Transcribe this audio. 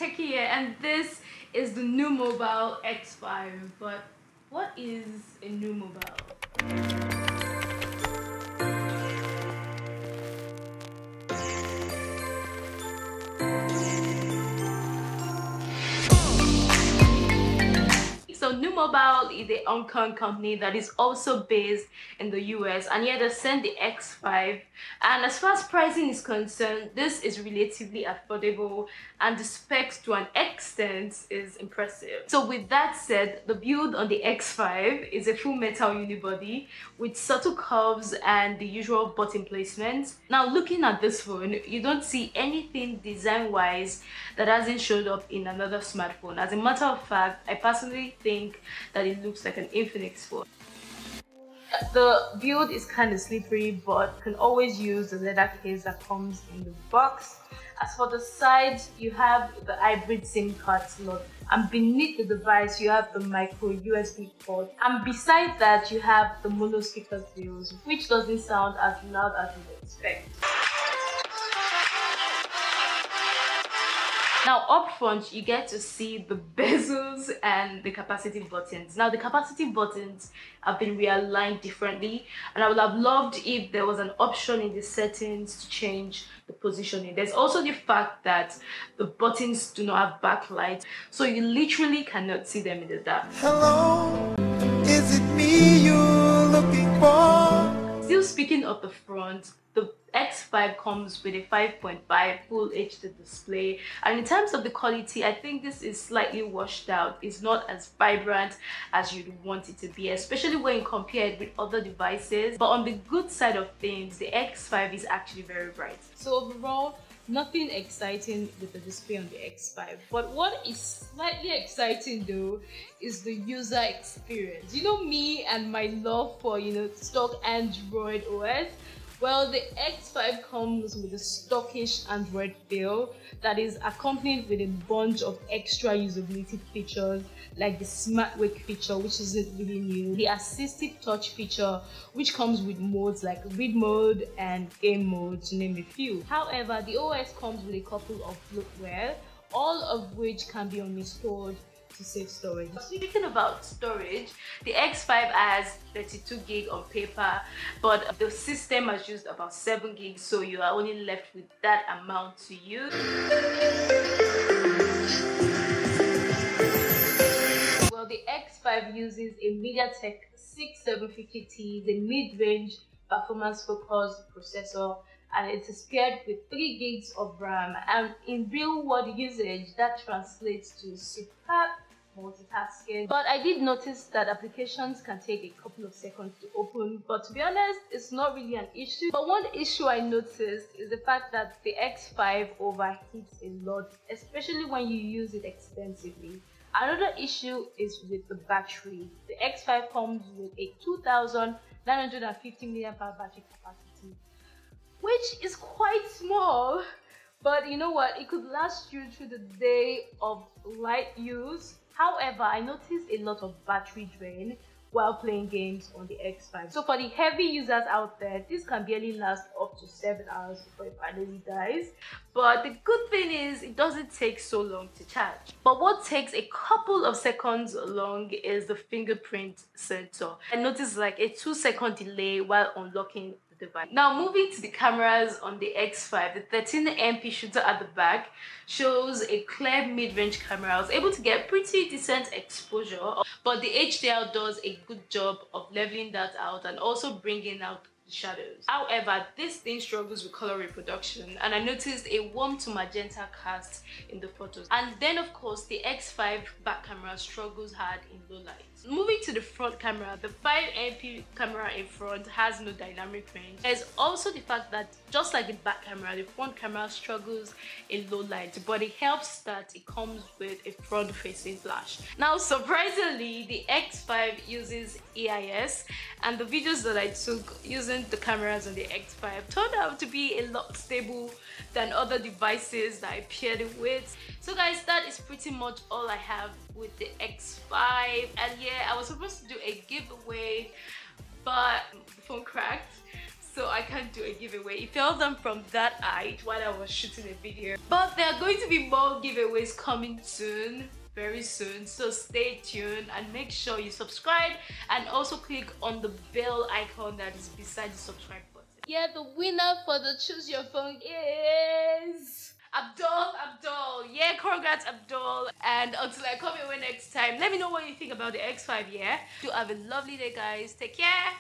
Techie here, and this is the Nuu Mobile X5. But what is a Nuu Mobile? So Nuu Mobile is a Hong Kong company that is also based in the US, and yet they sent the X5. And as far as pricing is concerned, this is relatively affordable, and the specs to an extent is impressive. So with that said, the build on the X5 is a full metal unibody with subtle curves and the usual button placement. Now looking at this phone, you don't see anything design-wise that hasn't showed up in another smartphone. As a matter of fact, I personally think that it looks like an Infinix phone. The build is kind of slippery, but can always use the leather case that comes in the box. As for the sides, you have the hybrid SIM card slot, and beneath the device you have the micro USB port, and beside that you have the mono speaker grills, which doesn't sound as loud as you'd expect. Now up front, you get to see the bezels and the capacitive buttons. Now the capacitive buttons have been realigned differently, and I would have loved if there was an option in the settings to change the positioning. There's also the fact that the buttons do not have backlight, so you literally cannot see them in the dark. Hello, is it me you're looking for? Still speaking of the front, the X5 comes with a 5.5 Full HD display, and in terms of the quality, I think this is slightly washed out. It's not as vibrant as you'd want it to be, especially when compared with other devices. But on the good side of things, the X5 is actually very bright. So overall, nothing exciting with the display on the X5. But what is slightly exciting though is the user experience. You know me and my love for stock Android OS. Well, the X5 comes with a stockish Android feel that is accompanied with a bunch of extra usability features like the Smart Wake feature, which isn't really new, the Assistive Touch feature, which comes with modes like read mode and game mode, to name a few. However, the OS comes with a couple of bloatware, all of which can be uninstalled to save storage. Speaking about storage, the X5 has 32 gig on paper, but the system has used about 7 gigs, so you are only left with that amount to use. Well, the X5 uses a MediaTek 6750T, the mid-range performance-focused processor, and it is paired with 3 gigs of RAM, and in real-world usage that translates to superb multitasking. But I did notice that applications can take a couple of seconds to open, but to be honest, it's not really an issue. But one issue I noticed is the fact that the X5 overheats a lot, especially when you use it extensively. Another issue is with the battery. The X5 comes with a 2950 mAh battery capacity, which is quite small, but you know what, it could last you through the day of light use. However, I noticed a lot of battery drain while playing games on the X5. So for the heavy users out there, this can barely last up to 7 hours before it finally dies. But the good thing is it doesn't take so long to charge. But what takes a couple of seconds long is the fingerprint sensor. I noticed like a 2-second delay while unlocking the device. Now moving to the cameras on the X5, the 13MP shooter at the back shows a clear mid-range camera. I was able to get pretty decent exposure, but the HDR does a good job of leveling that out and also bringing out the shadows. However, this thing struggles with color reproduction, and I noticed a warm to magenta cast in the photos. And then of course the X5 back camera struggles hard in low light. Moving to the front camera, the 5MP camera in front has no dynamic range. There's also the fact that just like the back camera, the front camera struggles in low light, but it helps that it comes with a front-facing flash. Now surprisingly, the X5 uses EIS, and the videos that I took using the cameras on the X5 turned out to be a lot stable than other devices that I paired it with. So guys, that is pretty much all I have with the X5. And yeah, I was supposed to do a giveaway, but the phone cracked. so I can't do a giveaway. It fell down from that height while I was shooting a video. But there are going to be more giveaways coming soon, very soon, so stay tuned and make sure you subscribe and also click on the bell icon that is beside the subscribe button. Yeah, the winner for the choose your phone is Abdul. Yeah, congrats Abdul. And until I come your way next time, let me know what you think about the X5. Yeah, do have a lovely day, guys. Take care.